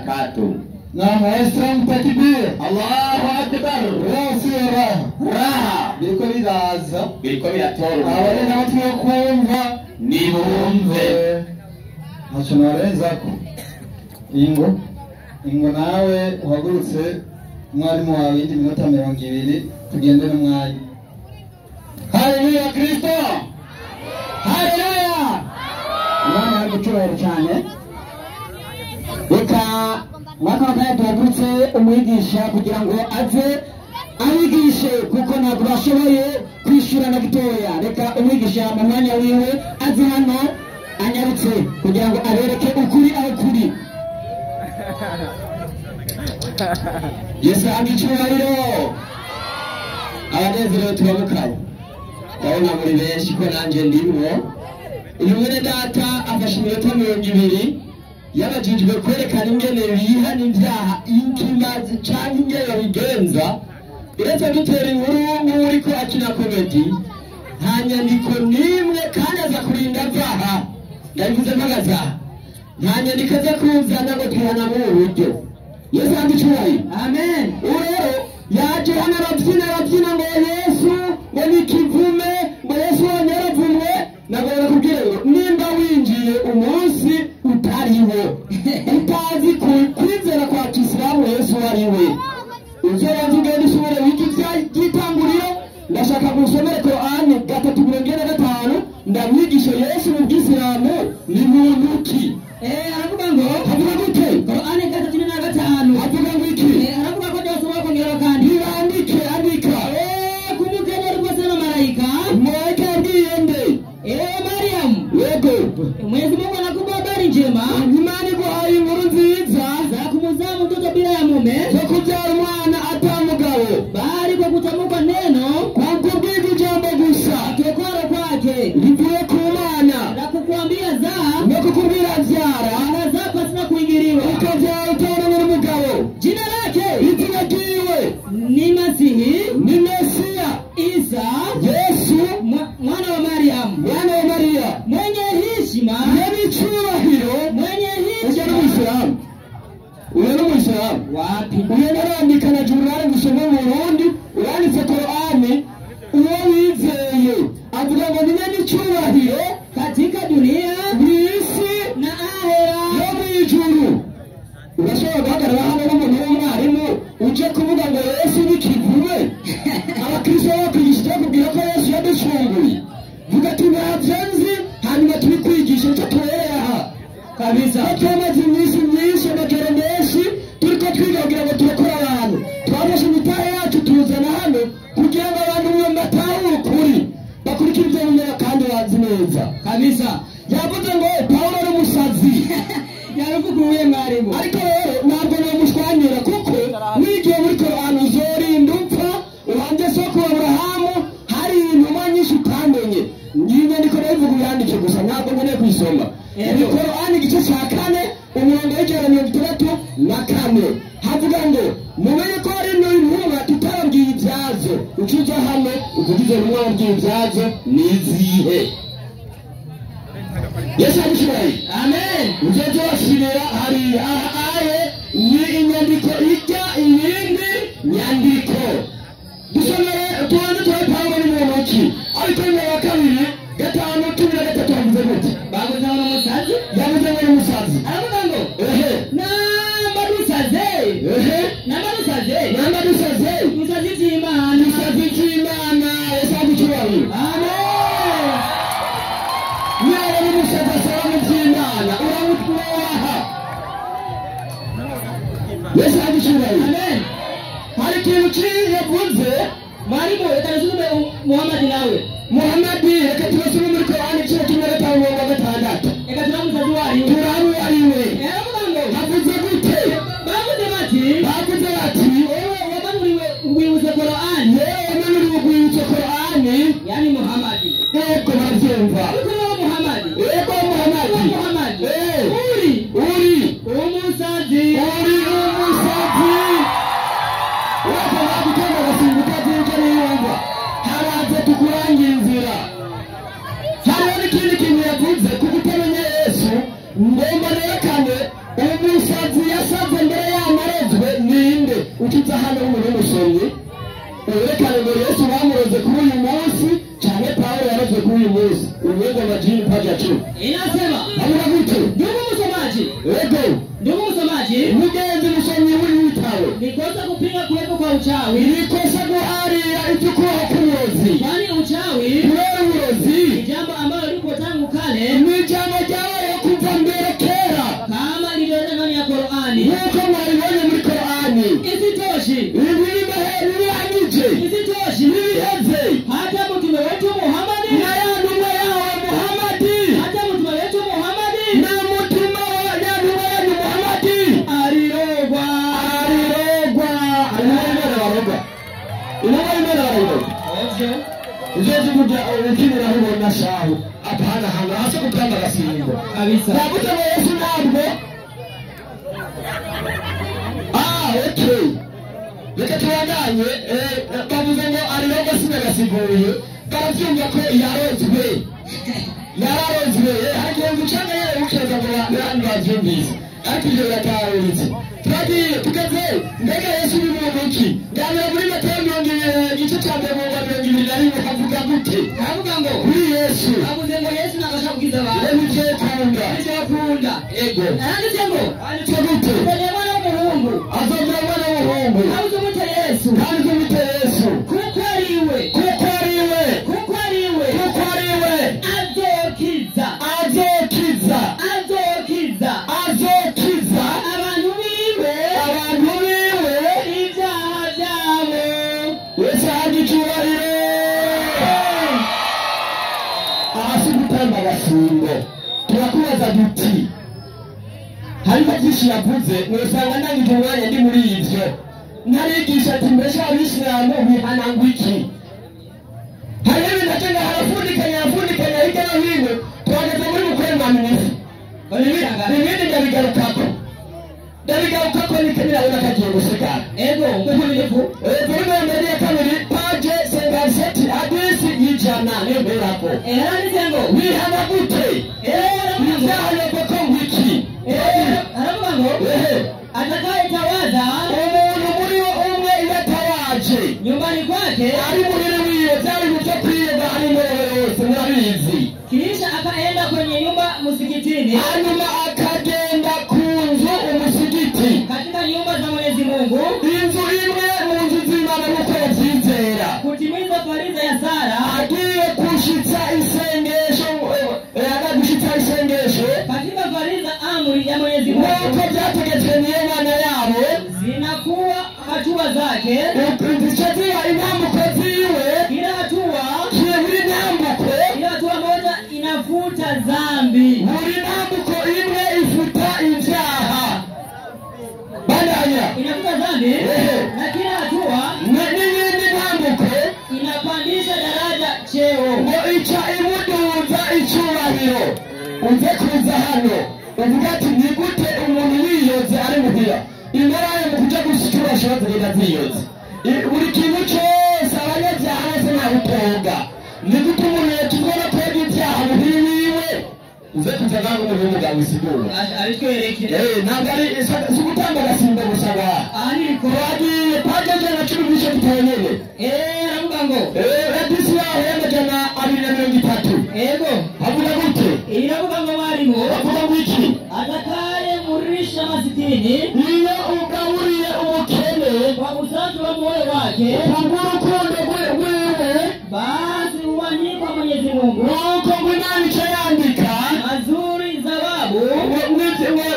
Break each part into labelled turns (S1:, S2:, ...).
S1: wabarakatuh.
S2: Naam, Waislamu takbir.
S1: Allahu akbar.
S2: Raha. Biriko biraza.
S1: Biriko biratora.
S2: Abari n'amatwi yo kumva
S1: nibumve.
S2: Ntacyo narenzako. Ingo nawe uhagurutse umwarimu wawe indi minota 20 tugende n'umwanya. Haleluya Kristo. Haleluya. Imana yagucyubahiro cyane. Reka mwaka wa tuhagurutse umwigisha kugira ngo aze abigishe kuko ntabwo bashoboye kwishyura na gitoya. Reka umwigisha mu mwanya wiwe aze hano anyarutse kugira ngo abereke ukuri aho kuri. Yesu agicyubahiro. Abanezerewe tubamukanye. Ndabona muri benshi ko nanjye ndimo. Uyu mwene data afashe iminota 20 yabajijwe kwerekana ingene bihana ibyaha inkimazi cyangwa ingene bigenza. Uretse gutera inkuru uriko akina komedi nta nyandiko nimwe kandi aza kurinda byaha. Ndabivuze mpagaza nta nyandiko aza kuzana ngo twihana mu buryo. Yesu agicyubahiro. Amen. Urero yaje hano arabyina ngo Yesu ngo nikivume ngo Yesu yaravumwe. Nagomba kubwira ngo nimba winjiye umunsi utariho utazi kwizera kwa Kisilamu Yesu ariwe uzobanza ugenda usubire wiki byitanguriro. Ndashaka gusomera Qur'ani 3:45 ndamwigisha Yesu mu Kisilamu ni muntu ki. Aravuga ngo havuga gute Qur'ani 3:45 havuga ngo iki aravuga ko Yesu wakongera kandi andike andika kumukenya rwose na malaika malaika ndiende Mariam yego Mwenyezi Mungu anakupa habari njema imani kwa inkuru nziza za kumuzaa mtoto bila ya mume za kuzaa mwana atamugabo bali kwa kutamka neno kwa kubidi jambo gusa kekora kwake livuye ku Mana na kukuambia za na kukumbira vyara na za pasina kuingiliwa ukazaa utaona n'umugabo jina lake litibagiwe ni Masihi ni Mesia Isa Yesu mwana wa Mariam mwana wa Maria mwenye heshima n'icyubahiro mwenye heshima. Uyu ni Muislamu wapi uyu narandika na jurari gusoma mu Burundi uranditse Qur'ani uwo wizeye avuga ngo ni n'icyubahiro katika dunia n'isi na ahera yo mw'ijuru. Urashobora guhagarara hano n'umuntu w'umwarimu uje kuvuga ngo Yesu nikivume abakristo bakwigisha kubwira ko Yesu yaducunguye vuga ati ntabyanzi hanyuma tubikwigisha icyo tubereye aha kabisa. Twamaze iminsi myinshi amakere menshi turiko twiga kugira ngo turakora abantu twafashe imitahe yacu tuzana hano kugira ngo abantu batahure ukuri bakurikira ibyo bimera kandi bazi neza kabisa. Yavuze ngo Pawulo ari umusazi yaravuguruye mwarimu ariko rero ntabwo namushwanyira kuko wigiye muri Qur'ani uzorinda upfa uhanze soko Abrahamu hari intumwa nyinshi utamenye. Nyandiko nayivuga yandike gusa ntabwo nkeneye kwisoma. Ni Qur'ani igice cya 4 umurongo w'64 havuga ngo mumenye ko ari intumwa tutarabwiye ibyazo ukiza hano ukugize intumwa wabwiye ibyazo nizihe. Yesu agicyubahiro. Amen. Ujeje washirira hari aye ni inyandiko ijya ibindi nyandiko dusomere tubanze tuwe Pawulo ni muntu ki ariko ni wa kabiri 5:13 havuze gute baguze hano umusazi yavuze ngo umusazi aravuga ngo namadusaze musazi cy'Imana Yesu agicyubahiro. Amen. Yara ni musaza salamu cy'Imana uramutwaha Yesu agicyubahiro. Amen. Hari ikintu yavuze mwarimu etazume Muhammad nawe Muhammad reka tubasome muri Qur'ani 5:6 reka turamusazi wari ariwe havuze gute bavuze bati wamanuriwe ubwibutse Qur'ani ubwibutse Qur'ani yani Muhammad yego bavyumva Muhammad uri umusazi wakora gutanga gasimbuka cy'icyo yumva haraze tukurangira inzira. Hari n'ikindi kintu yavuze ku kutamenya Yesu ngomba nerekane umusazi yasaze werekane ngo Yesu bamuroze kuri uyu munsi cyane Paulo yaroze kuri uyu munsi uwego majini paji ya 10
S3: inasema
S2: hamuna gute
S3: ndugu msomaji
S2: ego
S3: ndugu msomaji
S2: mugenzi musomyi w'ibitabo
S3: nikosa kupinga kuwepo kwa uchawi
S2: nikosa guharira itukura k'uburozi
S3: kwani uchawi
S2: kubera uburozi
S3: ni jambo ambalo lipo tangu kale
S2: ni jambo ryabaye kuva mbere kera
S3: kama lilivyoelezwa ndani ya Qur'ani
S2: nk'uko mwabibonye muri Qur'ani
S3: isitoshi
S2: ibihagije
S3: isitoshi
S2: ibiheze
S3: hata mtume wetu Muhammad
S2: na yanuma yawe Muhammadi
S3: hata mtume wetu Muhammad
S2: na mutuma wa yanuma yawe Muhammadi
S3: alirogwa
S2: Uzozi kuja ukinira hubona shaho apana hanga hasa kutamba gasimbo
S3: kabisa
S2: nabuta wa Yesu ntabwo okay reka tubandanye bavuze ngo ariroga sinagasigoye baravyumva ko yararozwe hagiye gucanga yere ukeza ngo abantu bavyumvise ariko ivyo yataruritse twagiye tugeze mbega Yesu ni muntu ki ndabira muri Matayo 20 igice cya 21 havuga gute
S3: havuga ngo
S2: kuri Yesu
S3: avuze ngo Yesu nabasha kugiza abantu
S2: nibyo
S3: kunda
S2: ego
S3: aranditse ngo
S2: ariko gute
S3: kwenye mwana w'umuhungu
S2: azogira mwana w'umuhungu
S3: hauze mute Yesu
S2: kandi mute Yesu
S3: kuko ariwe
S2: azokiza
S3: abantu biwe ibyaha byabo
S2: Yesu agicyubahiro ahasi gutamba agasimbo turakubaza duti harimo byinshi yavuze usanga nangije umwanya ndi muri ivyo ntarigisha ati mbese abisilamu bihanangwa iki hari ibintu agenda harafundikanya hirya no hino tuhageze muri mukwema mwiza ibindi ndabigarukako nikanirabona kagiye gusigara
S3: ego ngubunifu
S2: volume mbere ya kabiri page 57 hadisi y'ijana nemberako
S3: aranditse ngo
S2: wihana gute wihana koko wiki
S3: aravuga ngo atakayetawaza
S2: umuntu muri wo umwe yatawaje
S3: nyumbani kwake
S2: ari muhiri wiwe byari byo kwiga ari mwewe wose murabizi
S3: kisha akaenda kwenye nyumba msikitini
S2: hanyuma akagenda ku nzu umusigiti
S3: katika nyumba za Mwenyezi Mungu
S2: inzu imwe mu nzu z'Imana nk'uko yavyizera
S3: kutimiza fariza ya sala
S2: agiye gushitsa isengesho
S3: katika fariza amri ya Mwenyezi Mungu
S2: nk'uko byategetswe n'Imana yabo
S3: zinakuwa hatua zake
S2: zicaziba intambuko ziwe
S3: kila hatua
S2: buri ntambuko
S3: moja inafuta dhambi
S2: buri ntambuko imwe ifuta ibyaha bandanya
S3: inafuta dhambi na kila hatua
S2: n'iyindi ntambuko
S3: inapandisha daraja cheo
S2: ngo ica imuduza icyubahiro uze kuza hano uvuga ati ni gute umuntu yiyoze ari muhira imaraye mu kuja gushikura ashobora kugenda ziyoze buri kintu cyose abanyabyaha bose ntabutoga ni gute umuntu yatubona koga ibyaha muhiri wiwe uze kuza ngaho umuntu w'umugabo isigura
S3: abitwereke
S2: ntabwo ari si gutanga agasimbo gusa ngaha
S3: ariko
S2: wagiye paje 110 n'ico gitabo nyene
S3: aravuga ngo
S2: edisi yaho y'amajana 230
S3: ego
S2: havuga gute
S3: iravuga ngo mwarimu
S2: bavuga ngo iki
S3: atakaye murisha masikini
S2: iyo ugaburiye umukene
S3: kwa usafi wa moyo wake
S2: urukundo rwiwe
S3: basi uwanikwa Mwenyezi Mungu
S2: nuko Imana ica yandika
S3: mazuri zawabu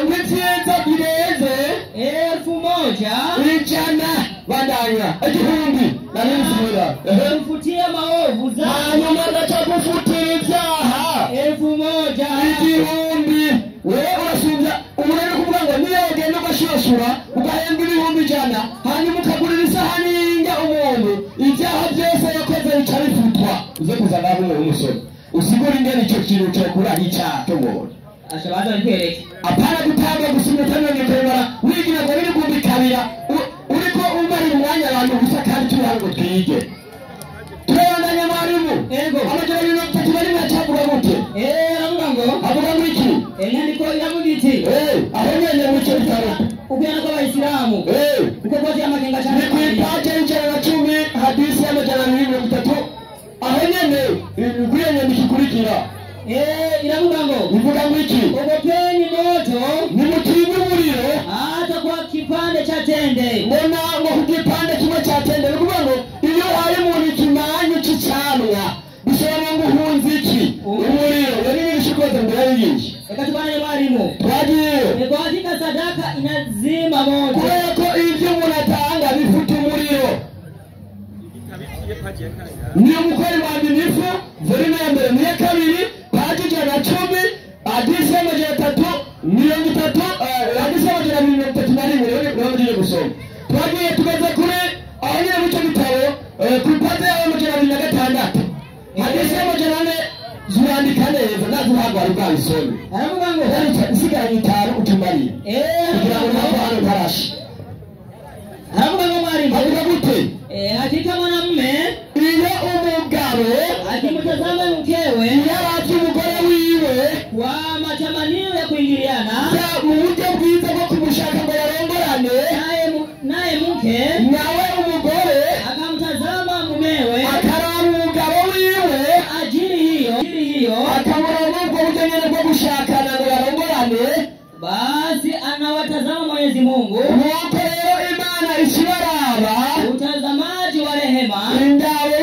S2: n'ivyiza bireze
S3: 1000
S2: bandanya igihumbi narizura
S3: kufutia maovu za
S2: hanyuma ndacagufutira ibyaha
S3: 1000
S2: igihumbi wewe urasubya umunani kuvuga ngo niyo ugenda ugashurashura ugahembwa 100 hanyuma ukagurira isahani y'inga umuntu ibyaha byose yakoze bica bifutwa uze kuza ngaho umusore usigura ingene icyo kintu cyokura icyaha cy'umuntu
S3: ashabaza bikwereke
S2: apana gutanga gusubira cyane kwemera wigira ngo biri gumbikabira uriko umari umwanya abantu gusa kandi turango twige turabandanya mwarimu
S3: ego
S2: amajana 3 bari mwacavuga gute
S3: aravuga ngo
S2: avuga ngo iki
S3: inyandiko iravuga iti
S2: aho nyene mu cyo bitaro
S3: ukuyana kw'abayisilamu uko kote y'amakenga cyane
S2: ni kwipaje 110 hadisi Nguye nyandiko ikurikira
S3: iravuga ngo
S2: ivuga ngo iki?
S3: ogopeni moto
S2: Nimutinye umuriro
S3: hata kwa kipande cha tende.
S2: mbona ngo ku gipande kimwe cya tende. Ni ukuvuga ngo iyo uhaye umuntu ikimanyu cy'icyamwa bisaba ngo uhunze iki? Umuriro. Rero niba ishikoze mbere y'inshi
S3: Reka tubane mwarimu.
S2: twagiye
S3: Kwa hakika sadaka inazima moto.
S2: kubera ko ibyo umuntu atanga bifite umuriro. Ni umukore mwandinifu verine ya mbere niya kabiri paji 110 hadisi y'amajana 330 hadisi y'amajana 331 rero ngiye gusoma. Twagiye tugeze kuri aho nyine mu cyo bitabo ku paji y'amajana 26 hadisi y'amajana 4 zurandika neza nazuhabwa ari bwabisome.
S3: Aravuga ngo
S2: Isigaranye 5 utumariye kugira ngo ntabwo hano ntarashi.
S3: aravuga ngo mwarimu.
S2: Avuga gute?
S3: Hakika mwanamume
S2: Iyo umugabo
S3: akimtazama mkewe
S2: yaraje umugore wiwe
S3: kwa matamanio ya kuingiliana,
S2: mu buryo bwiza bwo kumushaka ngo yarongorane,
S3: naye mke
S2: nawe umugore
S3: akamtazama mumewe
S2: akaraba umugabo wiwe
S3: ajili hiyo
S2: akamurana ubwo buryo nyine bwo gushakana ngo yarongorane,
S3: basi anawatazama Mwenyezi Mungu.
S2: nuko rero Imana ikibaraba
S3: Utazamaji wa rehema,
S2: indaro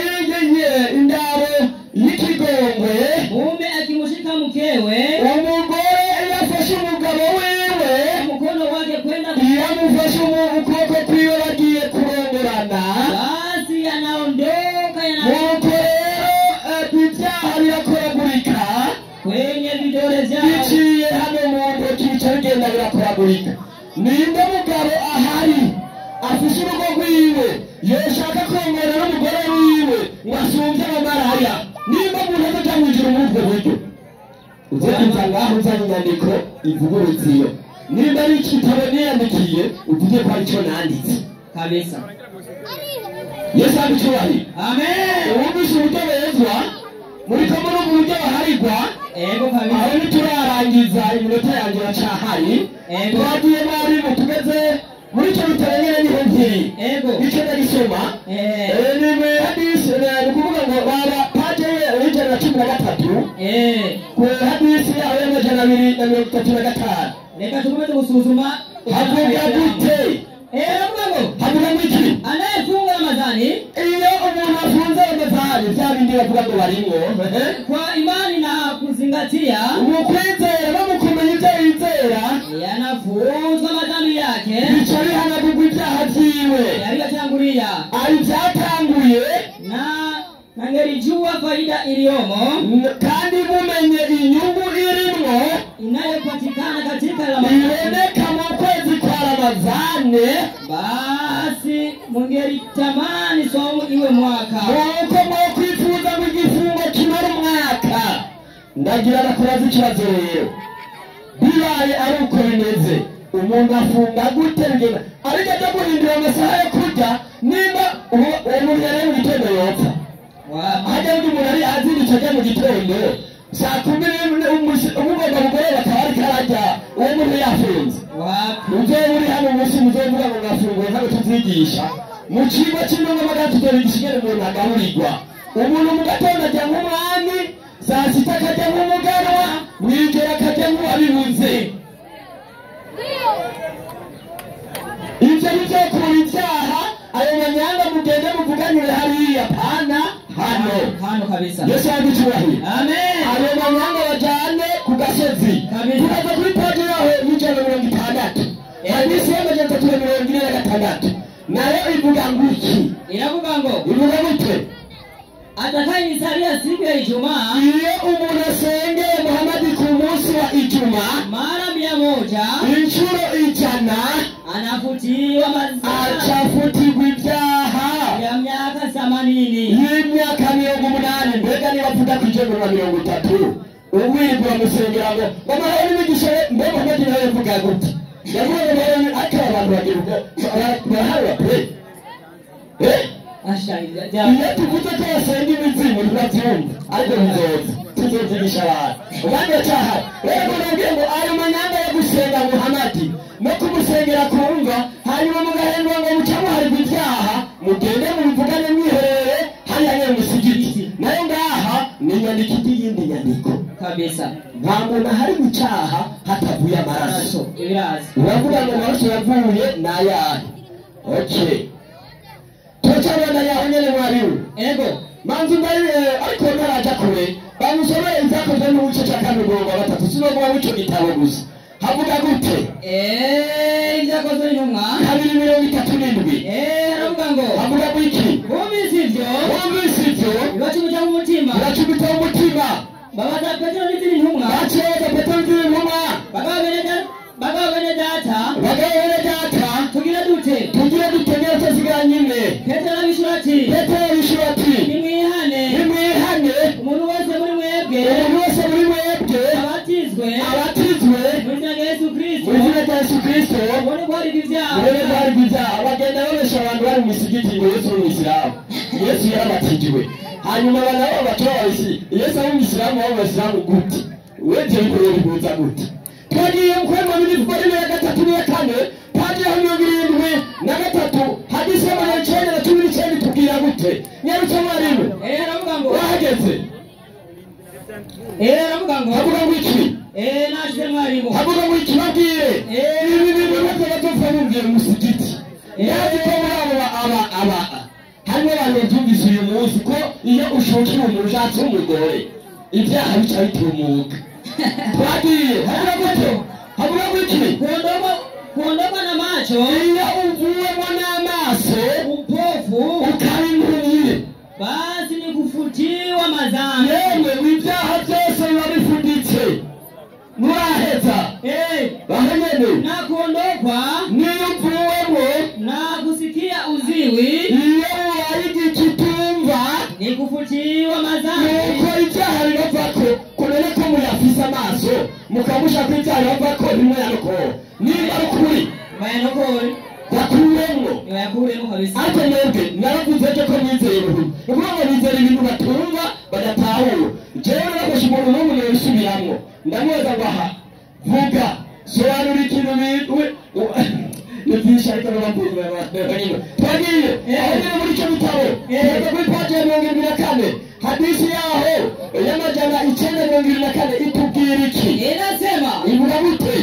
S2: y'ikigongwe.
S3: mume akimshika mkewe
S2: Umugore yafashe umugabo wiwe
S3: mkono wake kwenda,
S2: yamufashe ukuboko kwiwe bagiye kurongorana,
S3: basi anaondoka
S2: nuko rero ibyaha birakoragurika
S3: kwenye vidole vyao.
S2: biciye hano mu ntoki bica bigenda birakoragurika. Ninde mugabo ahari afishe urugo rwiwe yoshaka kurongorana n'umugore wiwe ngo asumbye abamaraya? Nimba umuntu azoja mw'ijuru muri ubwo buryo uzokuza ngaho uzanye inyandiko ivugurutse iyo. Nimba ari igitabo niyandikiye uvuge ko ari cyo nanditse
S3: Kabisa.
S2: Yesu abicyubahiro.
S3: Amen.
S2: Uwumvise uburyo bezwa muri ko muri ubu buryo baharirwa.
S3: Ego kabisa.
S2: Aho ntiturarangiza iminota yanjye iracahari. Twagiye mwarimu tugeze muri icyo bitabo nyine niho nkiri.
S3: Ego.
S2: Icyo ndagisoma ni hadisi ni ukuvuga ngo baba paje y'ijana na 13 ku hadisi aho y'amajana 235.
S3: Reka tukomeze gusuzuma.
S2: Havuga gute?
S3: Aravuga ngo
S2: Havuga iki?
S3: anayefunga Ramadhani
S2: Iyo umuntu afunze Ramadhani bya bindi bavuga ngo barimo
S3: kwa imani na kuzingatia
S2: ukwizera no mukumenya ibyo yizera
S3: yanafuzwa madhambi yake
S2: bica bihanagurwa ibyaha byiwe
S3: yaliyotangulia,
S2: ari byatanguye
S3: na ngelijua faida iliyomo
S2: kandi mumenye inyungu irimo
S3: inayopatikana katika Ramadhani,
S2: iboneka mu kwezi kwa Ramadhani.
S3: basi mungelitamani saumu iwe mwaka.
S2: Nuko mwokwifuza ngo igifungo kimara umwaka. Ndagira nakubaza ikibazo rero, bibaye ari uko bimeze umuntu afunga gute bigenda ariko ajya guhindura amasaha yo kurya? Nimba uwo muntu yari mu gitondo yopfa hajya undi muntu ari azindutse ajya mu gitondo saa 10 umugomba mugore bakaba ariko arajya uwo muntu yafunze. Uzoba uri hano umunsi muzovuga ngo mwafungure ntabwo tuzigisha mu kigo cy'intungamagara tuzobigisha ingene umuntu agaburirwa. Umuntu mu gatondo ajya nk'umwami, saa sita akajya nk'umuganwa, mw'ijoro akajya nk'uwabibuze. Ibyo bizokura ibyaha. Ayo manyanga mugende muvuganire hariya pana hano
S3: kabisa.
S2: Yesu abicyubahiro.
S3: Amen.
S2: Ayo manyanga bajyane ku gasozi tukaza kuri paji yaho y'ijana na 60 hadisi y'amajana 346 nayo ivuga nguki?
S3: Iravuga ngo
S2: ivuga gute?
S3: atakayenisalia siku ya Ijumaa,
S2: iyo umuntu asengeye Muhamadi ku munsi wa Ijumaa
S3: mara 100
S2: inshuro 100
S3: anafutiwa
S2: acafutirwa ibyaha
S3: ya miaka 80
S2: y'imyaka 80. Mbega niba avuga ku ijana na 30 uwibura musengera ngo amahoro n'imigisha mbe Muhamadi nawe yavuga gute? Yavuga ngo amahoro akaba abantu bagira barahawe pe iyo tuvuze ko basenga imizimu ntibabyumva ariko bizoza tuzozigisha abantu abandi bacahari. Rero nabwiye ngo ayo manyanga yo gusenga Muhamadi no kumusengera kumva hanyuma mugahendwa ngo muca muharirwa ibyaha mugende mubivugane mwiherere hariya nyine musigiti nayo ngaha ni
S3: kabisa
S2: nta muntu ahari mu cyaha hatavuye amaraso
S3: ibirazi
S2: uravuga ngo amaraso yavuye ni ayahe okay tucarana yaho nyene mwarimu
S3: ego
S2: manzi mbariye ariko ntaraja kure bamusobeye izakozwe n'ubuce cya kane umurongo wa gatatu sinoguma w'ico gitabo gusa havuga gute
S3: ibyakozwe n'intumwa
S2: 2:37
S3: haravuga ngo
S2: havuga iki
S3: bumvise ibyo bibacumita mu mutima babaza petero n'izindi ntumwa bagabo bene data tugire dute
S2: niyo tuzigara nyine
S3: petero abishura ati nimwihane umuntu wese muri mwebwe abatizwe mu izina rya Yesu Kristo ubone guharirwa ibyaha
S2: bagenda babesha abantu bari mu misigiti ngo Yesu ni Umuyisilamu Yesu yarabatijwe hanyuma abantu babo batozi Yesu ari Umuyisilamu wabo Abasilamu gute weje bikorera ibibuza gute twagiye kwema n'imivugo ya gatatu n'iya kane paji ya 73 hadisi ya 19 tubwira gute nyarutse mwarimu
S3: aravuga ngo
S2: wahageze
S3: aravuga ngo
S2: iki
S3: nashize mwarimu
S2: havuga ngo iki babwire ibi bintu batatuva bumvira umusigiti yaje ko aba hano abantu byumvise uyu munsi ko iyo ushoje umuntu ushatse umugore ibyaha bica bitumuka twagiye havuga ngo iki
S3: kuondoka na macho
S2: iyo uvuwemo n'amaso
S3: upofu
S2: ukabimuriye
S3: basi ni kufutiwa madhambi
S2: yemwe ibyaha byose biba bifuditse muraheza bahanyene
S3: na kuondokwa
S2: niyo uvuwemo
S3: na kusikia uziwi
S2: iyo warigi kitumva
S3: ni kufutiwa madhambi
S2: nuko ibyaha bibavako kunene ko muyafise amaso mukamusha ko ibyaha bibavako rimwe yanoko nimba ukuri
S3: bayanokore
S2: bakuremwo
S3: yakuremo kabisa
S2: ariko mwebwe naravuze ko mwizeye ibintu ukuvuga ngo nizera ibintu batumva badatahura jewe nafashe umuntu n'umwe yisubiramwo ndamubaza ngo aha vuga sobanura ikintu nibyinshi ariko n'abakunzi banyine twagiye aho nyine muri icyo bitabo tugeze kuri paji ya 24 hadisi yaho y'amajana 924 itubwira iki
S3: inasema
S2: ivuga gute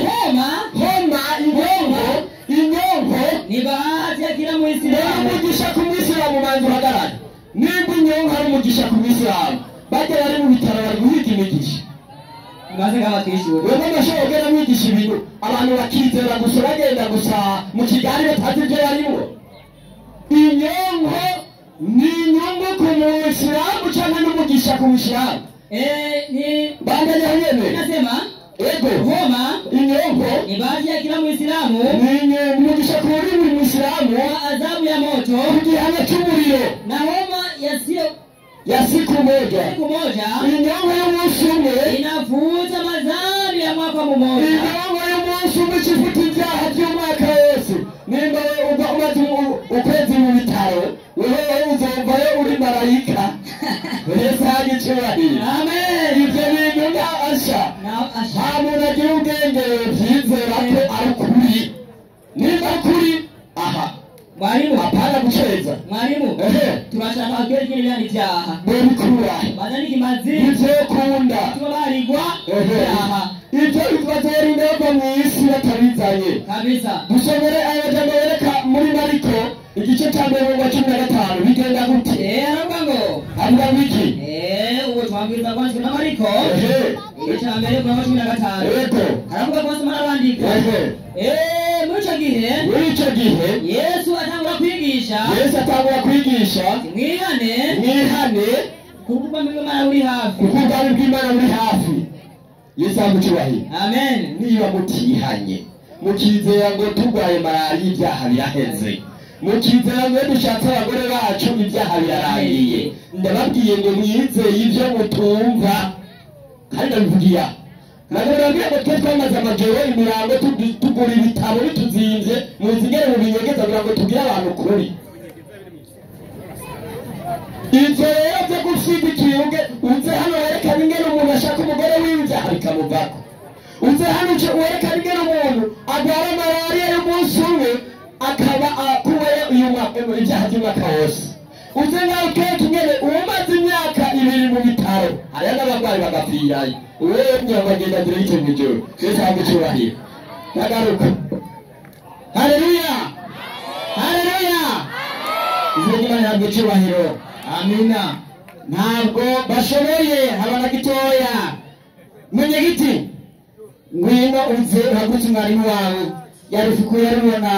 S2: inyonko
S3: ni bahati ya kila Muislamu
S2: umugisha ku Muislamu manzi uhagarare nimba inyonko ari umugisha ku Muislamu bajya bari mu bitaro bari guhiga imigisha
S3: maze kama twishyura
S2: wewe ndashobora kugera mwigisha ibintu abantu bakizera gusa bagenda gusa mu kigali batazi ibyo barimo inyonko ni inyungu ku Muislamu cyangwa n'umugisha ku Muislamu
S3: ni
S2: bandanya nyene
S3: inasema
S2: ego inyonko
S3: ni bahati ya kila Muislamu
S2: ni umugisha ku buri Muislamu
S3: wa adhabu ya moto
S2: igihano cy'umuriro
S3: na homa
S2: ya siku moja inyonko y'umunsi umwe
S3: inafuta madhambi ya mwaka mmoja
S2: inyonko y'umunsi umwe ifuta ibyaha by'umwaka wose nimba umaze ukwezi mu bitaro wewe uzumvayo uri marayika Yesu agicyubahiro
S3: amen
S2: ibyo bintu nta asha nta muntu agira ubwenge byizera ko ari ukuri nimba kuri aha
S3: mwarimu
S2: hapana guceza
S3: mwarimu turashaka kwegera ibyaha
S2: bikura
S3: bazani kimazi
S2: ibyo kunda
S3: tubarirwa ibyaha
S2: ibyo bitwatera indego mu isi batabizanye
S3: kabisa
S2: dusomere ayajambo yereka muri Mariko igice cya 15 bigenda gute
S3: aravuga ngo
S2: avuga iki
S3: uwo twabwiriza kwa na Mariko igice cya 15 aravuga ko soma n'abandika muri icyo gihe Yesu atangura kwigisha
S2: mwihane
S3: kuko Imana uri hafi
S2: Yesu amucyubahiro
S3: amen
S2: niba mutihanye mukizera ngo turwaye malariya ibyaha biraheze mukizera ngo dushatse abagore bacu ibyaha birarangiye ndababwiye ngo mwizeye ibyo mutumva kandi ndabivugiye nagorambye ngo twe twamaze amajoro imirango tugura ibitabo bituzinze muzigere mu binyegeza kugira ngo tugire abantu kuri ibyo rero byo gushyigikira uze hano werekana ingene umuntu ashaka umugore wiwe ibyaha bikamuvako uze hano werekana ingene umuntu agwara malariya y'umunsi umwe akaba akuweyo ibyaha by'umwaka wose uze nawe kenshi nyene umaze imyaka 2 mu bitaro hariya n'abarwayi bagapfirayo wewe nyabagenda dire icyo mwijoro twese hagucurahira nagaruka haleluya haleluya izindi Imana yagucurahiro amina ntabwo bashoboye habana gitoya mwenye giti ngwino uze uragutse umwarimu wawe yarufikuye rubona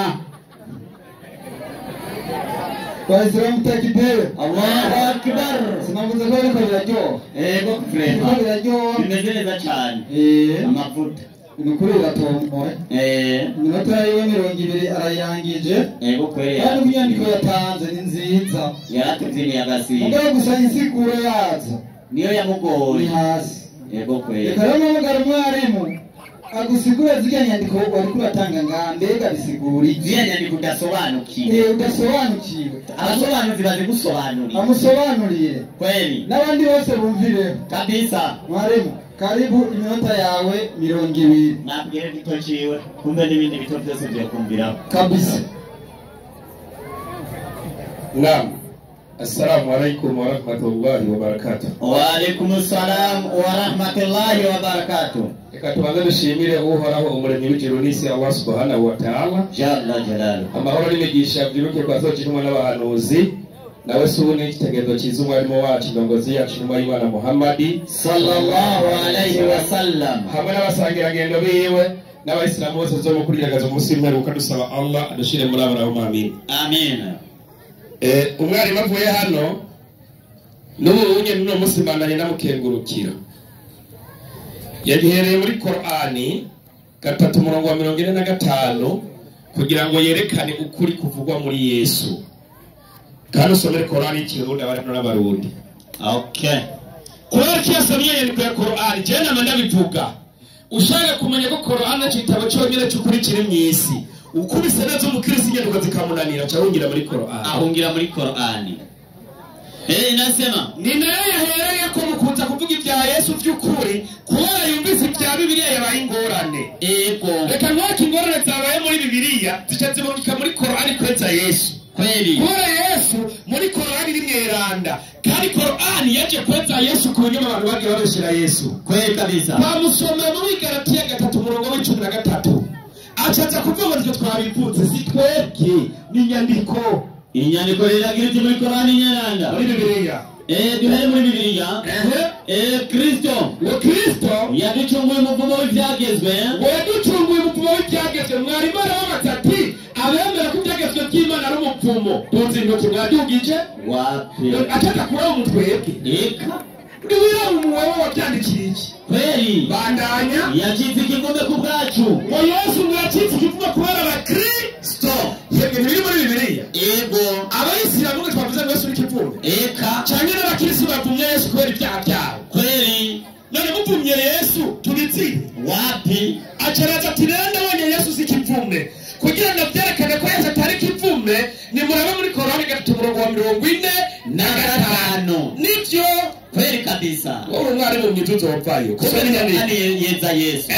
S2: kwa Islamu takibere Allahu Akbar sinavuze ko ariko biraryoha
S3: Ego frema
S2: ko biraryoha
S3: bimeze neza cyane amavuta
S2: nukuri ratomboye minota yiwe 20 arayangije
S3: Ego kwere
S2: kandi inyandiko yatanze ni nziza
S3: yaratuzini yagasi
S2: mugabo gusa insiguro yazo
S3: niyo yamugoye
S2: hasi
S3: Ego kwere
S2: reka rero mugara mwarimu agusigura ziriya nyandiko wari kuratanga mbega bisiguri
S3: ziriya nyandiko udasobanukiwe
S2: udasobanukiwe
S3: abasobanuzi bazi gusobanurira
S2: amusobanuriye
S3: kweli
S2: n'abandi bose bumvire
S3: kabisa
S2: mwarimu karibu iminota yawe 20
S3: nabwire gito ciwe kumbe n'ibindi bito byose byo kumvira
S2: kabisa
S4: Naam. Assalamu alaikum wa rahmatullahi wa barakatuh.
S3: Wa alaikum assalam wa rahmatullahi wa barakatuh.
S4: Reka tubanze dushimire uhoraho umuremyi w'ijuru n'isi Allah subhanahu wa ta'ala.
S3: Jalla jalalu.
S4: Amahoro n'imigisha byiruke kwa zote n'umwana w'abahanuzi. Nawe subuni ikitegezo cyiza umwarimu wacu ndongozi yacu n'umwarimu Muhammad
S3: sallallahu alaihi wa sallam.
S4: Hamwe n'abasangirangendo biwe n'abayisilamu bose zo mukuriraga umunsi w'imperuka dusaba Allah adushire muri abaraho amin.
S3: Amin.
S4: Umwarimu avuye hano n'ubunye n'uno munsi bandanye namukengurukira yagihereye muri Qur'ani 3:45 kugira ngo yerekane ukuri kuvugwa muri Yesu kandi usomere Qur'ani ikirundi abari n'abarundi
S3: okay
S4: kubera ko yasomye yandiko ya Qur'ani je namanda bivuga ushaka kumenya ko Qur'ani cyitabo cyonyine cy'ukuri kiri mu isi ukubise nazo umukirisi nyandiko zikamunanira cyahungira muri Qur'ani
S3: ahungira muri Qur'ani nasema
S4: ni nayo yahereye ko mukunza kuvuga ibya Yesu by'ukuri kubera yumvise ibya Bibiliya yabaye ingorane reka nk'uko ingorane zabaye muri Bibiliya zicaziboneka muri Qur'ani kweza Yesu
S3: kweli
S4: kubera Yesu muri Qur'ani rimweranda kandi Qur'ani yaje kweza Yesu ku buryo abantu bagiye babeshera Yesu
S3: kweli kabisa
S4: bamusomera muri Galatiya 3:13 achaza kuvuga ngo twabipfunze si twebwe ni nyandiko
S3: inyandiko riragira iti muri Qur'ani nyaranda
S4: muri Bibiliya
S3: duhere muri Bibiliya Kristo yaducunguye umuvumo w'ibyagezwe
S4: mwarimu aravuga ati abemera ko ibyagezwe by'Imana ari umupfumo tunzi intoki mwadugije
S3: wapi
S4: ataka kuri umutwebwe
S3: eka
S4: ndiwira umuwewe wabyandikira iki
S3: kweli
S4: bandanya
S3: yacitse ikivume ku bwacu
S4: ngo Yesu mwacitse ikivume kubera abakristo yemwe biri muri Bibiliya
S3: ego
S4: abayisilamu ngo twavuze ngo Yesu ni ikivume
S3: eka
S4: cyane n'abakristo bavumye Yesu kubera ibyaha byabo
S3: kweli
S4: none muvumye Yesu tubitsire
S3: wapi
S4: acaraza ati renda wonye Yesu si ikivume kugira ngo byerekane ko Yesu atari ikivume ni muraba muri Qur'ani 3:45 nivyo
S3: kweli kabisa
S4: wowe mwarimu mwijuzo wapfayo
S3: kubera nyandiko yeza Yesu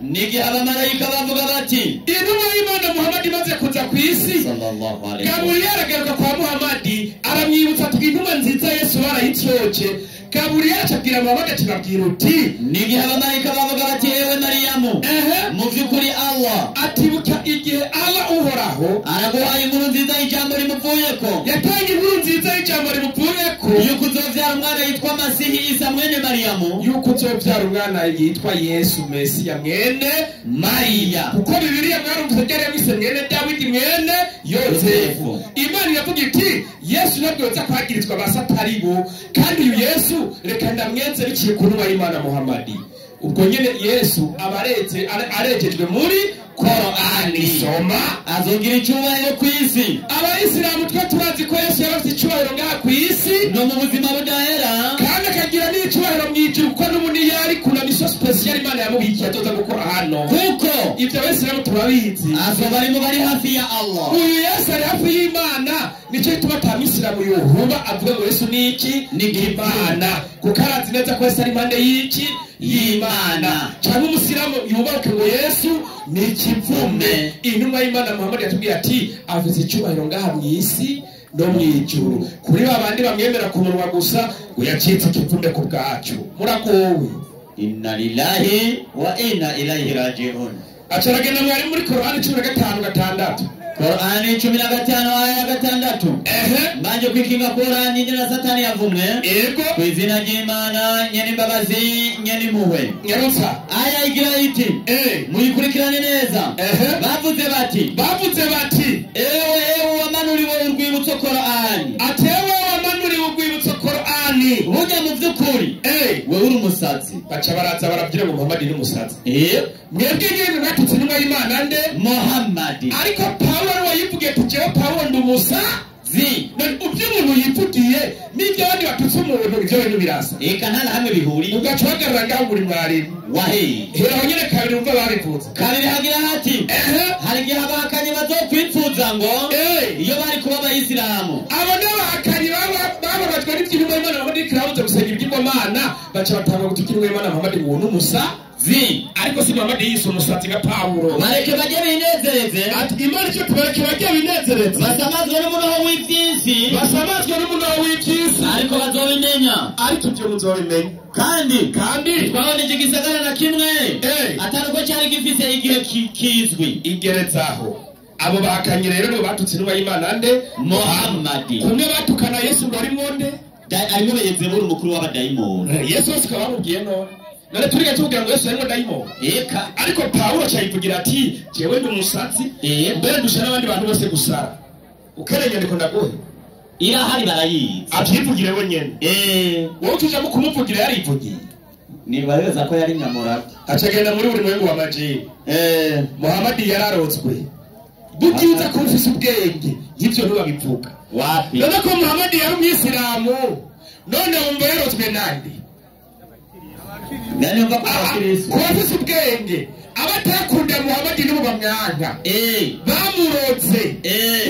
S3: nigihe abamarayika bavuga bati
S4: intumwa y'Imana Muhammad imaze kuza ku isi
S3: sallallahu alaihi
S4: Gaburiyeli aragaruka kwa Muhammad aramwibutsa ati intumwa nziza Yesu barayityoce Gaburiyeli acabwira Muhammad ati babwira uti
S3: nigihe abamarayika bavuga bati ewe Mariyamu mu by'ukuri Allah
S4: atibuka igihe Allah uhoraho
S3: araguhaye inkuru nziza y'ijambo rimuvuyeko
S4: yatanga inkuru nziza y'ijambo rimuvuyeko
S3: yuko uzovyara umwana yitwa Masihi Isa mwene Mariyamu
S4: yuko uzovyara umwana yitwa Yesu Mesiya mwene
S3: Mariya
S4: kuko Bibiliya mwarumvise ryari yamwise mwene Dawidi mwene Yosefu Imana iravuga iti Yesu nabwo yoza kwagirizwa basataribo kandi uyu Yesu reka ndamwenze biciye ku ntumwa y'Imana Muhammad ubwo nyene Yesu abareze arejejwe muri Qur'ani soma
S3: azogira icyubahiro ku isi
S4: abayisilamu twe turazi ko Yesu yabafite icyubahiro ngaha ku isi
S3: no mu buzima budahera
S4: kandi akagira n'icyubahiro mu ijuru kuko n'ubundi yari kuna miso special Imana yamubikiye atoza gukora hano
S3: kuko
S4: ibyo abayisilamu turabizi
S3: azoba arimo bari hafi ya Allah
S4: uyu Yesu ari hafi y'Imana nicyo gituma atamisilamu yohuba avuga ngo Yesu ni iki ni Imana kuko arazi neza ko Yesu ari impande y'iki y'Imana cyangwa umusilamu yubaruke ngo Yesu ni ikivume intumwa y'Imana Muhammad yatubwiye ati afite icyubahiro ngaha mu isi no mw'ijuru. Kuri babandi bamwemera ku munwa gusa ngo yacitse ikivunde ku bwacu. Muragowe.
S1: Inna lillahi wa inna ilaihi raji'un.
S4: Acaragenda mwari muri Korani 15:6.
S1: Korani 15 aya 6.
S3: Manje kwikinga Korani na Satani yavumwe.
S4: Yego.
S3: Kwizina ry'Imana nyene imbabazi nyene impuhwe.
S4: Nyarusa.
S3: Aya igira iti. Muyikurikirane neza. Bavuze bati. Ewe wamanuriwe urwibutso Korani.
S4: Atewe wamanuriwe urwibutso Korani.
S3: Burya mu vy'ukuri. Wewe uri umusazi.
S4: Baca baraza barabwira ngo Muhammad ni umusazi. Mwebwe nyene natutse nyuma y'Imana nde?
S3: Muhammad.
S4: Ariko Paulo wayivugiye tujewe Paulo ndi umusazi. Ubyo umuntu yivugiye n'ibyo abandi batutse umuntu ibyo bintu birasa.
S3: Eka nta hamwe bihuriye.
S4: Ugaca uhagarara ngaho buri mwarimu.
S3: Wahe.
S4: Hera nyene kabiri umva babivuze.
S3: Kabiri hagira hati. Hari igihe abahakanye bazokwipfuza ngo iyo bari kuba abayisilamu.
S4: Abo n'abahakanye bababajwe n'iby'intumwa y'Imana Muhammad kirabuze gusenga iby'Imana baca batanga gutukira Imana Muhammad ngo ni umusazi. Ariko si Muhammad yise umusazi nka Paulo.
S3: Bareke bajye binezereze.
S4: Ati Imana cyo tubareke bajye binezereze.
S3: Basamazwe n'umunaho w'ibyisi. Ariko bazobimenya.
S4: Ariko ibyo muzobimenya.
S3: Kandi twaboneje igisagara na kimwe ataruko cyari gifise igihe kizwi
S4: igeretsaho. Abo bahakanye rero nibo batutse intumwa y'Imana nde?
S3: Muhammad.
S4: Kumwe batukana Yesu ngo ari monde
S3: arimo Beelzebuli umukuru w'abadayimoni.
S4: Yesu sikaba bamubwiye no none turiga tuvuga ngo Yesu arimo dayimoni. Ariko Paulo cyayivugira ati jewe ndi umusazi mbere dushana abandi bantu bose gusara. Ukerenya ndiko ndagohe
S3: irahari barayizi
S4: avyivugire we nyene. Wowe tujamo kumuvugira yarivugiye
S1: nibareza ko yari nyamurata.
S4: Acagenda muri buri mwengu wa majini. Muhammad yararotswe bukiza kumfisa ubwenge y'ivyo ntubabivuga.
S3: Wapi?
S4: None ko Muhammad yari umwisilamu none wumva yarotswe nande?
S3: Nani umva kwa Kristo?
S4: Kumfisa ubwenge abatakunda Muhammad nibo bamwanga. Bamurotse.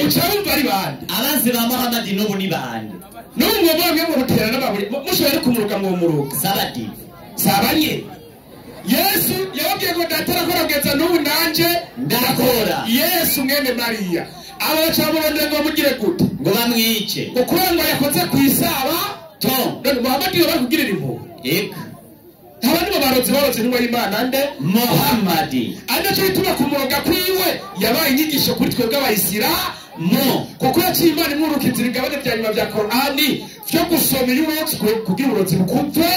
S4: Ucabumva ari bande?
S3: Abanzi ba Muhammad n'ubu ni bande?
S4: N'umwe bamwe mu rutera n'ababuri mushobora kumuruka mu muruka.
S3: Sabati.
S4: Sabanye. Yesu yababwiye ngo ndatakora kugeza n'ubu nanje
S3: ndakora.
S4: Yesu mwene Mariya abacamuronde ngo mugire gute
S3: ngo bamwice
S4: ukurenga yakoze ku isaba none Muhammad yo bakugirira impuhwe. Abandi baroze n'uwo y'Imana nde?
S3: Muhammad.
S4: Adacho bituma kumuroga kwiwe yabaye inyigisho kuri twebwe abayisilamu kuko yaciye Imana imurukizira igabane bya nyuma bya Korani byo gusoma y'urotswe kugira uburozi bukupfe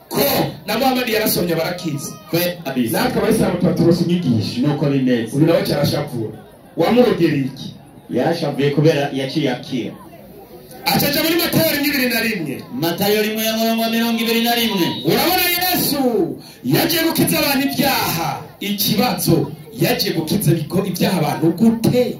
S4: ko na Muhammad yarasomye barakiza
S3: kwe abisa.
S4: Natwe abayisilamu tubaturose inyigisho
S3: nuko bimeze.
S4: uyu nawe cyarashapfura wamurogera iki?
S3: Yarashavuye kubera yaciye akira.
S4: Acaja muri Matayo 21.
S3: Matayo 1:21.
S4: Urabona Yesu yaje gukiza abantu ibyaha. Ikibazo yaje gukiza ibyaha abantu gute?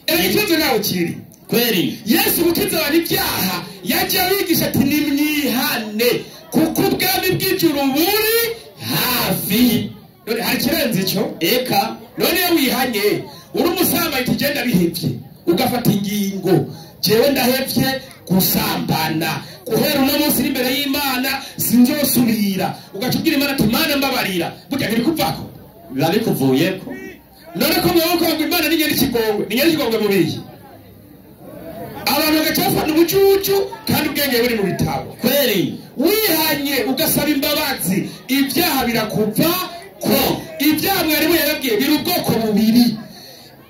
S4: Ikibazo nawe kiri
S3: kweli.
S4: Yesu gukiza abantu ibyaha yaje abigisha ati nimwihane kuko ubwami bw'ijuru buri hafi. None hari kirenze cyo? None wihanye uri umusamba ikigenda bihebye ugafata ingingo jewe ndahevye gusambana guhera uno munsi imbere y'Imana sinzosubira ugacubwira Imana ati Mana mbabarira burya ntiri kuvako
S3: babikuvuyeko.
S4: none ko mwoko ngo Imana ni nyeri kigongwe mu biyi abantu bagacafana ubucucu kandi ubwenge buri mu bitabo
S3: kweli.
S4: wihanye ugasaba imbabazi ibyaha birakuva ko ibyaha mwari yarabwiye biri ubwoko bubiri.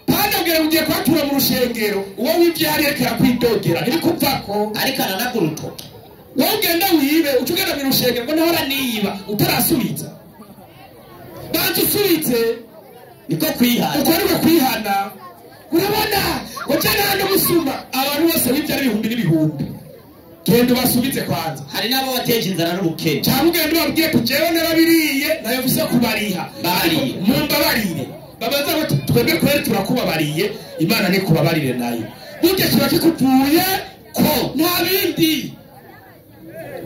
S4: Pandagera ugiye kwatura mu rushengero uwo w'ibyaha reka kwidogera iri kuvako
S3: ariko aranaguruto
S4: wowe ugenda wibe ucugenda mu rushengero ngo nahora niba utarasubiza bantu usubize
S3: niko kwihana
S4: uko ariko kwihana. Urabona ngo cyane hano musuma abantu bose bibyara ibihumbi n'ibihumbi genda basubize kwanza.
S3: hari nabo bateje inzara n'ubukene
S4: cyangwa ugenda babwiye kujewe narabiriye nayo vise kubariha mumbabarire babaza ngo twebwe kwere turakubabariye Imana ni kubabarire nayo burya kiba kikuvuye ko nta bindi.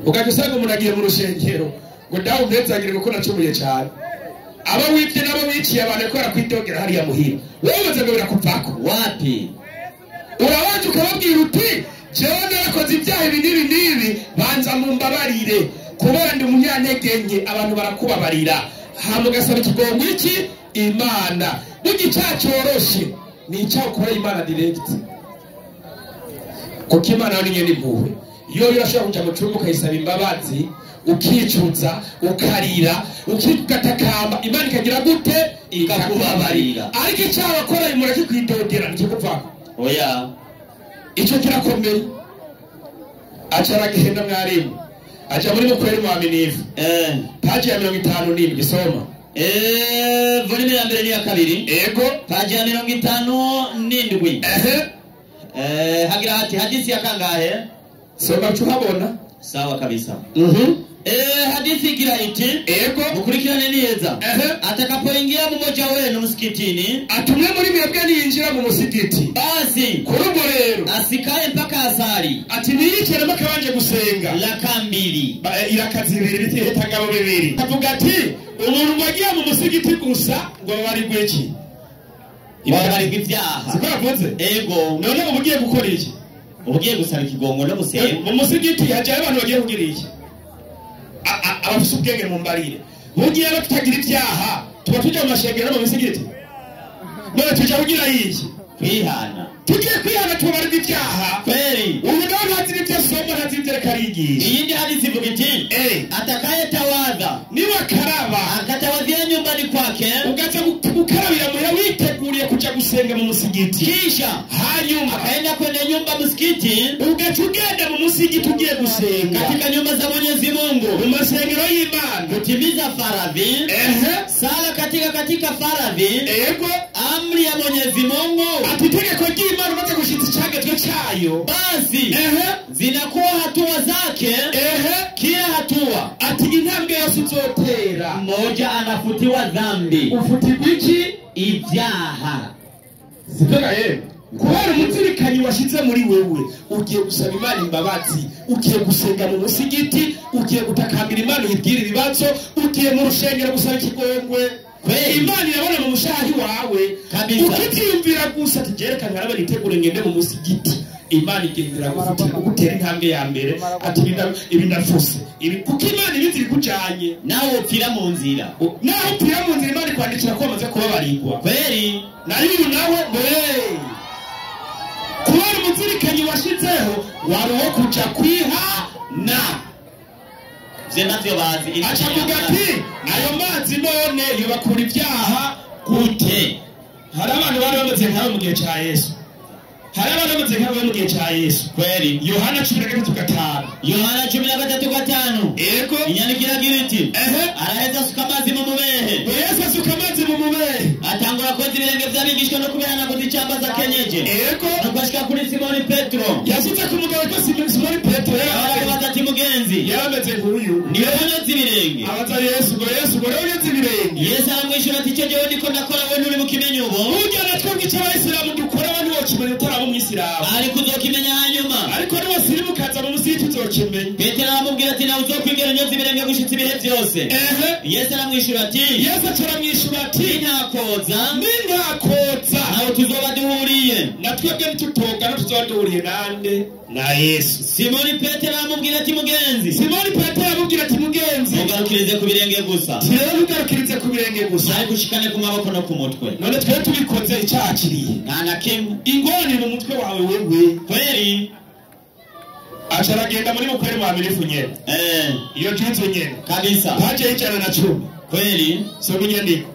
S4: Ugaje usanga umuntu agiye mu rushengero ngo dawe umwezagire kuko nacumuye cyane aba wibye nabo wiciye abantu ko arakwidogera hariya muhira wowe baze ngo birakuvako
S3: wapi?
S4: Urawaje ukababwira uti jewe narakoze ibyaha ibi n'ibi banza mumbabarire kubera ndi umunyantege nke abantu barakubabarira hama ugasaba ikigongo iki Imana burya icyaha cyoroshe ni icyaha ukora Imana direct. kuko imana ni nyene impuhwe. Iyo urashobora kuja mu cumba ukayisaba imbabazi ukicuza ukarira ukigatakamba imana ikagira gute ikakubabarira. Ariko icyaha wakora mureke kwidodera nikikuvako
S1: oya
S4: icyo kirakomeye. Acara gihenda mwarimu aja muri mukweri mwaminifu paji ya 57 soma
S1: volume ya mbere n'iya kabiri
S4: ego
S1: paji ya 57 hagira hati hadithi ya kangahe
S4: soma tuhabona
S1: sawa kabisa. Hadithi igira iti
S4: ego
S1: mukurikirane neza atakapoingia mmoja wenu msikitini
S4: atumwe muri mwebwe niyinjira mu musigiti
S1: basi
S4: kurugo rero
S1: asikaye mpaka asari
S4: ati niyicare makabanje gusenga
S1: raka mbili
S4: irakazibiri bitihitangabo bibiri avuga ati umuntu wagiye mu musigiti gusa ngo bari gweki
S1: bari gw'ivyaha
S4: sikavuze
S1: ego
S4: none ubugiye gukora iki
S1: ubugiye gusaba ikigongo no gusenga
S4: mu musigiti haje abantu bagiye kugira iki abafite ubwenge mu mbarire bugiye batutagira ibyaha tuba tujya mu mashengero mu misigiti none tujya kugira iki
S1: kwihana
S4: tugiye kwihana tubabarira ibyaha
S1: kweli
S4: ubu nawe ntazira ibyo asoma ntazira ibyo reka arigisha.
S1: Iyindi hadithi ivuga iti atakaye tawadha
S4: niba akaraba
S1: akatawadhia nyumbani kwake
S4: ugaza gukarabira muya witeguriye kuja gusenga mu musigiti
S1: kisha
S4: hanyuma
S1: akaenda kwenye nyumba msikiti
S4: ugaca ugenda mu musigiti ugiye gusenga
S1: katika nyumba za Mwenyezi Mungu
S4: mu masengero y'Imana
S1: kutimiza faradhi sala katika faradhi
S4: ego
S1: amri ya Mwenyezi Mungu
S4: ati itegeko ry'Imana umaze gushitsa icagezwe cayo
S1: basi zinakuwa hatua zake kila hatua
S4: ati intambwe yose uzotera
S1: mmoja anafutiwa dhambi
S4: ufutirwa iki
S1: ibyaha
S4: sitega yeye kubera umuzirikanyi washize muri wewe ugiye gusaba Imana imbabazi ugiye gusenga mu musigiti ugiye gutakambira Imana uyibwira ibibazo ugiye mu rushengero gusaba ikigongwe Imana irabona mu mushahari wawe ukitiyumvira gusa ati jereka nkarabe nitegure ngende mu musigiti Imana igendera gutera intambwe ya mbere ati ibi ndafuse ibi kuko Imana ibiziri kujanye
S1: nawe upfira mu nzira
S4: nawe upfira mu nzira Imana kwandikira ko bamaze kubabarirwa
S1: kweli
S4: nayo nawe kubera umuzirikanyi washizeho wari wo kuja kwihana
S1: navyo bazi
S4: acavuga ati ayo mazi none yubakura ibyaha gute. Hari abantu bari bamaze nk'abo mu gihe ca Yesu hari abantu bamaze nk'abo mu gihe ca Yesu
S1: kweli.
S4: Yohana 13:5
S1: Yohana 13:5
S4: ego
S1: inyandikira giriti araheza asuka amazi mu mubehe
S4: Yesu asuka amazi mu mubehe
S1: atangura koza ibirenge vy'abigishwa no kuberana kuzicamba za kenyeje
S4: ego
S1: akashika kuri Simoni Petro
S4: yashitse ku mugabo ko Simoni Petro
S1: yarabaza ati mugenzi
S4: yameze nk'uyu
S1: niwe unyoza ibirenge
S4: abaza Yesu ngo rero unyoza ibirenge
S1: Yesu aramwishyura ati icyo jewe ndiko ndakora we nturi bukimenye ubu
S4: burya natwe bw'Abayisilamu dukora abantu bokimenya utaraba umwisilamu
S1: ariko uzokimenya hanyuma
S4: ariko niba sirimu kaza mu musigiti uzokimenya.
S1: Petero aramubwira ati nawe uzokwigera unyoza ibirenge gushitsa ibihe byose Yesu aramwishyura ati
S4: Yesu aramwishyura ati
S1: ntakoza
S4: nawe
S1: tuzoba duhuriye
S4: natwebwe ntitutoga no tuzoba duhuriye nande na Yesu.
S1: Simoni Petero aramubwira ati mugenzi
S4: Simoni Petero aramubwira ati mugenzi
S1: ugarukirize ku birenge gusa
S4: rero ugarukirize ku birenge gusa
S1: ariko ushikane ku maboko no ku mutwe
S4: none twe tubikoze icyakiriye
S1: nta na kimwe
S4: ingoni mu mutwe wawe wewe
S1: kweli.
S4: Acharagenda muri mukweri mwamirifu nyene iyo juzo nyene
S1: kabisa
S4: paje y'ijana na 10
S1: kweli.
S4: Soma inyandiko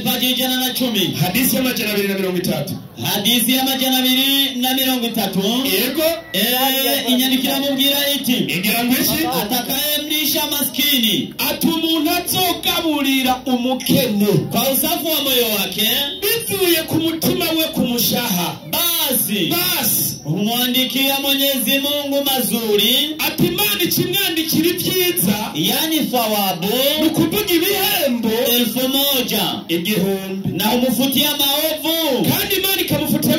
S1: paje y'ijana na 10
S4: hadithi ya 230
S1: hadithi ya 230
S4: yego
S1: inyandikira mubwira iti
S4: igira ngo iki
S1: atakayemlisha maskini
S4: ati umuntu azogaburira umukene
S1: kwa usafu wa moyo wake
S4: bivuye ku mutima we kumushaha
S1: basi
S4: umwandikia
S1: Mwenyezi Mungu mazuri
S4: ati Imana ikimwandikira ibyiza
S1: yani thawabu
S4: ukuvuga ibihembo
S1: 1000
S4: igihumbi
S1: na umufutia maovu
S4: kandi Imana ikamufutia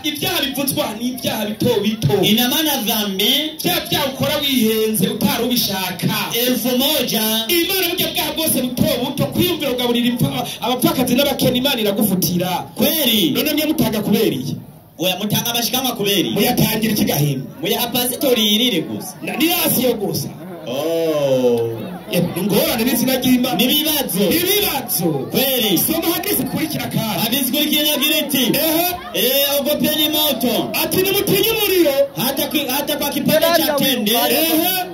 S4: ibyaha bivuzwa n'ibyaha bito
S1: ina maana dhambi
S4: bya ukora wihenze utari ubishaka
S1: 1000
S4: Imana burya bwaha bwose buto kwiyumvira ugaburira abapfakazi n'abakene Imana iragufutira
S1: kweli.
S4: None mwe mutaga kuberiye
S1: oya mutanga bashikama kuberi
S4: muyatangira ikigahemba
S1: muya pastori yirire gusa
S4: na niyasi yo gusa ingorane n'izina ry'Imana
S1: n'ibibazo
S4: kweli soma hadithi kurikira kandi
S1: hadithi kurikira giriti ogopeni moto
S4: ati nimutinye umuriro
S1: hata kwa kipande cha tende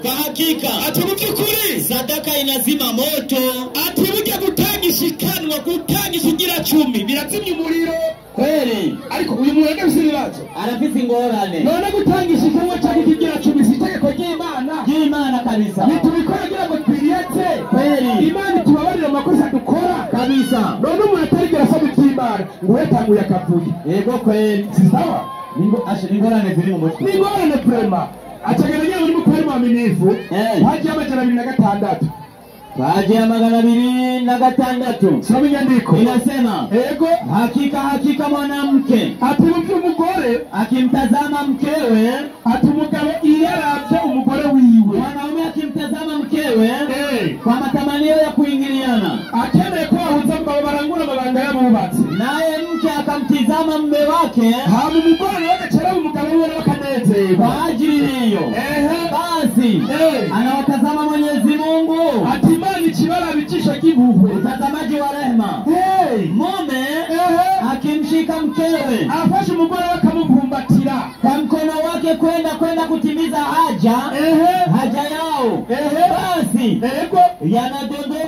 S1: kwa hakika
S4: ati mu by'ukuri
S1: sadaka inazima moto
S4: ati burya gutangisha ikanwa gutangisha igira 10 birazimya umuriro
S2: kweli
S4: ariko uyu muntu afite ibibazo
S2: arafite ingorane
S4: none gutangisha ikanwa cyangwa ikigira 10 si itegeko
S2: ry'Imana kabisa
S4: nitubikora kugira ngo twiriyetse
S2: kweli
S4: Imana tubabarira amakosa dukora
S2: kabisa
S4: none umuntu atarigera asaba icy'Imana ngo yatanguye akavuye
S2: yego kweli
S4: si sawa
S2: ingorane ziri mu mutwe
S4: ingorane prema achageranya muri mukwari mwaminifu haji amajana 206
S2: Paji ya 206
S4: soma inyandiko
S2: inasema
S4: ego
S2: hakika mwanamke
S4: ati umugore
S2: akimtazama mkewe
S4: ati umugabo iyaravye umugore wiwe
S2: mwanaume akimtazama mkewe kwa matamanio ya kuingiliana
S4: akeneye ko bahuza mbabo barangura amabanga y'abubatsi
S2: naye mke akamtizama mume wake
S4: hama umugore agacera umugabo wiwe bakanezerwa
S2: kwa ajili hiyo basi anawatazama Mwenyezi Mungu
S4: ati Imana ikibara bicisha kibuhwe
S2: utazamaji wa rehema mume akimshika mkewe
S4: afashe umugore akamupumbatira
S2: kwa mkono wake kwenda kutimiza haja yao basi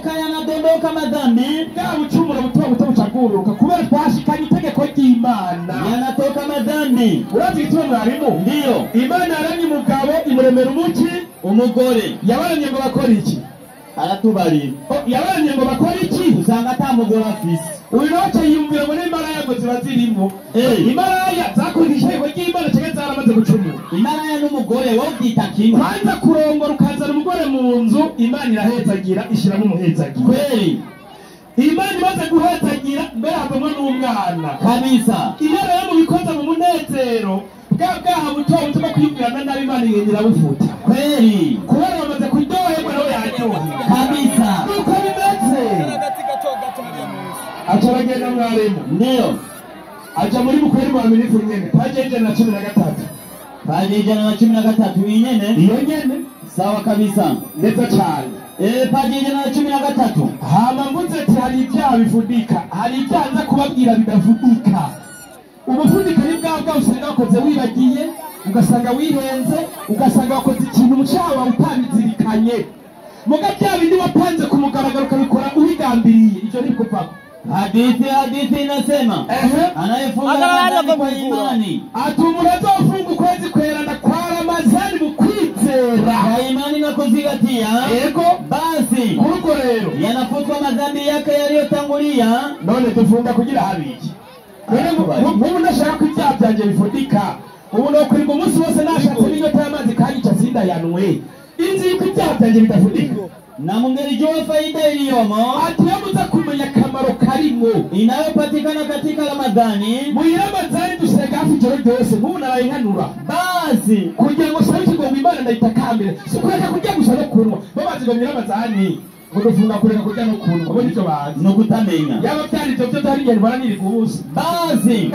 S2: yanadondoka madhambi
S4: ucumura buto bucaguruka kubera twashikanye itegeko ry'Imana
S2: yanatoka madhambi
S4: urazi gituma mwarimu
S2: ndiyo
S4: Imana yaremye umugabo imuremera umuki
S2: umugore
S4: yabaremye ngo bakora iki
S2: aratubarira
S4: yabaremye ngo bakora iki
S2: usanga atamugore afise
S4: uyu nawe yiyumvira ngo n'imaraya ngo ziba zirimo imaraya zakurikije itegeko ry'Imana cyangwa zaramaze gucumura
S2: imaraya n'umugore wo byita kimwe
S4: kwanza kurongora ukazana umugore mu nzu Imana irahezagira ishyiramo umuhezagira
S2: kweli
S4: Imana imaze guhezagira mbere havamo n'umwana
S2: kabisa
S4: iyo rero mubikoza mu munezero bwaha buto butuma kwibwirana nabi Imana yengera bufuta
S2: kweli
S4: kubera bamaze kuryoherwa nawe yaryohe
S2: kabisa
S4: nuko bimeze aca bagenda mwarimu
S2: ndiyo
S4: aca muri mukweri wa minifu nyene paje 113
S2: paje 113 inyene
S4: iyo nyene
S2: sawa kabisa
S4: neza cyane
S2: paje 113
S4: hama mvuze ati hari ibyaha bifudika hari ibyaha nza kubabwira bidafudika ubufudika ni bwa usanga wakoze wibagiye ugasanga wihenze ugasanga wakoze ikintu umucawa utabizirikanye muga bya bindi wapanze ku mugaragaro ukabikora ubigambiriye ivyo ni kupako
S2: hadithi inasema anayefunga Ramadhani kwa imani
S4: atumura azofunga ukwezi kwerana kwa Ramadhani mu kwizera
S2: kwa imani na kuzingatia
S4: yego
S2: basi
S4: kuko rero
S2: yanafutwa madhambi yake yaliyotangulia
S4: none tufunga kugira habiki ubu nashaka ko ibyaha byanjye bifudika ubu no kwiga umunsi wose nashatse n'inyota y'amazi kandi cyasinda yanwe inzi yuko ibyaha byanjye bidafudika
S2: na mungelijua faida iliyomo
S4: atiyamuza kumenya akamaro karimo
S2: inayopatikana katika Ramadhani
S4: muri Ramadhani dusenga hafi ijoro ryose nk'ubu narayihanura
S2: basi
S4: kugira ngo sabe ngo Imana ndayitakambire si kureka kurya gusa no kunywa babazi ngo muri Ramadhani udufunga kureka kurya no kunywa bo nicyo bazi
S2: no kutamenya
S4: yaba byari ibyo byo tari ngeni baraniri kubusa
S2: basi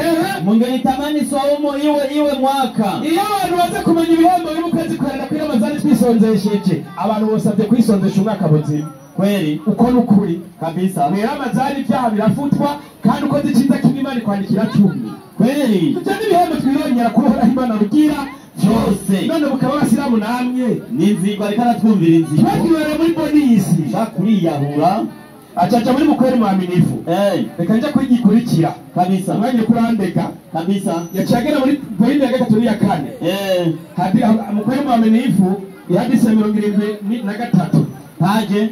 S2: mungelitamani swaumu iwe mwaka
S4: iyo abantu baze kumenya ibihembo biri mu kwezi kwerana kuri Ramadhani twisonzesheje abantu bosabye kwisonzesha umwaka buzima
S2: kweli
S4: uko nukuri
S2: kabisa
S4: muri Ramadhani ibyaha birafutwa kandi uko zikiza k'Imana kwandikira 10
S2: kweli
S4: ibyo n'ibihembo twirongera kurohora Imana rugira
S2: byose
S4: none bukaba abasilamu namwe
S2: n'inzigo ariko aratwumvira inzigo
S4: twakiwere muri bonisi
S2: shakuriyahura
S4: acaca muri mukweri mwaminifu reka nja kwigikurikira
S2: kabisa
S4: mwanya kurandega
S2: kabisa
S4: yacagera muri pointi ya gatatu n'iya kane hadi mukweri mwaminifu ihadise 73 paje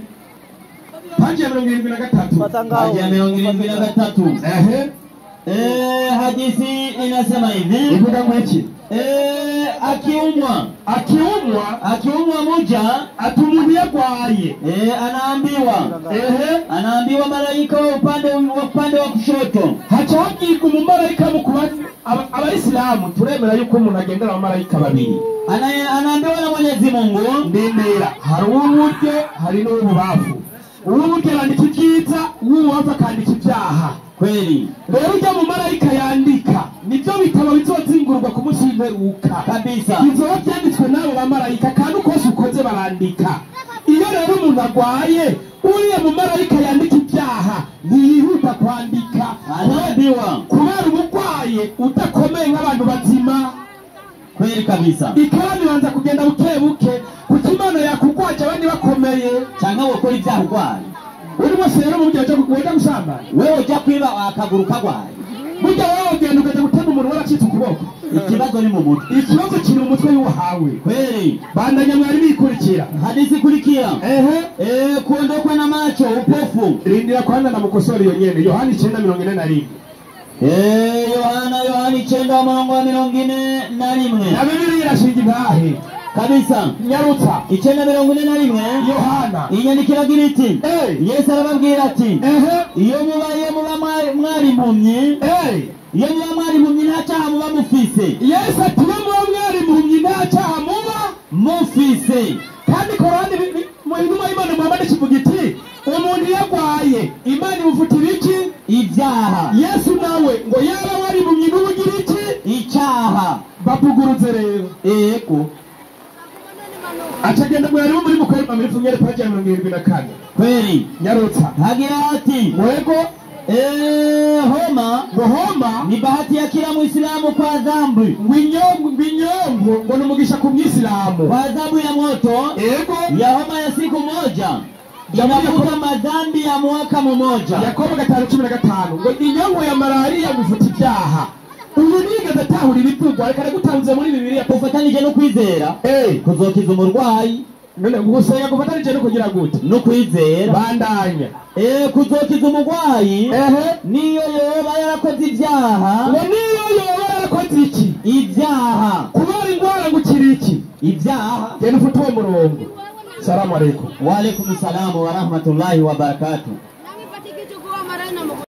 S4: 73
S2: paje 73 hadithi inasema hivi
S4: ivuga ngo iki
S2: akiumwa muja
S4: atumunie yagwaye
S2: anaambiwa malaika wa upande wa kushoto
S4: hacabwirwa umumarayika mukuba abayisilamu turemera yuko umuntu agendera abamarayika babiri
S2: anaambiwa na Mwenyezi Mungu
S4: ndemera hari uburyo hari n'ububavu uburyo yandika ibyiza ububavu akandika ibyaha
S2: kweli
S4: rero ujya mu marayika yandika nibyo bitabo bizozingurwa ku munsi w'imperuka
S2: kabisa
S4: bizoba byanditswe n'abo bamarayika kandi uko ukoze barandika iyo rero umuntu
S5: umuntu agwaye uriya mumarayika yandika ibyaha ntiyihuta kwandika kubera umurwaye udakomeye nk'abantu bazima.
S3: Kweli kabisa.
S5: Ikaramu ibanza kugenda buke buke kuko Imana yakugwaje abandi bakomeye
S3: cyangwa gukora ibyaha urwaye.
S5: Uri wese rero mu gihe cyo gusambana
S3: wewe ujya kwiba akaguru kagwaye.
S5: Burya wowe ugenda ukajya gutema umuntu waracitse ukuboko.
S3: Ikibazo ni mu mutwe.
S5: Ikibazo kiri mu mutwe y'uwahawe.
S3: Kweli.
S5: Bandanya mwari bikurikira.
S3: Hadithi kulikia. Kuondokwa na macho upofu.
S5: Rindira kwanza na mukosori yonyene. Yohana 9:41.
S3: Yohana 9:41.
S5: Na Biblia irashinga intahe
S3: kabisa.
S5: Nyarutsa
S3: 9:41.
S5: Yohana
S3: inyandikira giriti. Yesu arababwira ati iyo mubaye mwari impumyi iyo muba mwari impumyi nta cyaha muba mufise.
S5: Yesu ati muba mwari impumyi nta cyaha muba
S3: mufise.
S5: Kandi Korani mu inuma y'Imana Muhammad kivuga iti umuntu yagwaye Imana imufutira iki?
S3: Ibyaha.
S5: Yesu nawe ngo yaba wari impumyi n'ubugira iki?
S3: Icyaha.
S5: Bapugurutse rero
S3: eko
S5: acagenda mwari muri mukore pamire funyere paje 74.
S3: Kweli.
S5: Nyarutsa
S3: hagira ati
S5: mwego
S3: homa ni bahati ya kila Muislamu kwa dhambi.
S5: Ngwinyongo ngo numugisha ku Muislamu
S3: kwa dhambi ya moto ya homa ya siku moja inafuta madhambi ya mwaka mmoja.
S5: Yakobo 5:15 ngo inyongo ya malaria gufuta ibyaha. Ubu nigeze tahura ibitugwa ariko gutanze muri Bibiliya
S3: kufatanije no kwizera kuzokiza umurwayi.
S5: None gusenga gufatanije no kugira gute?
S3: No kwizera.
S5: Bandanya.
S3: Kuzokiza umurwayi niyo yoba yarakoze ibyaha.
S5: Niyo yoba yarakoze iki?
S3: Ibyaha.
S5: Kubara indwara gukira iki?
S3: Ibyaha.
S5: Genda ufite uwo murongo. Salamu alaykum.
S3: Wa alaykum salaam wa rahmatullahi wa barakatuh.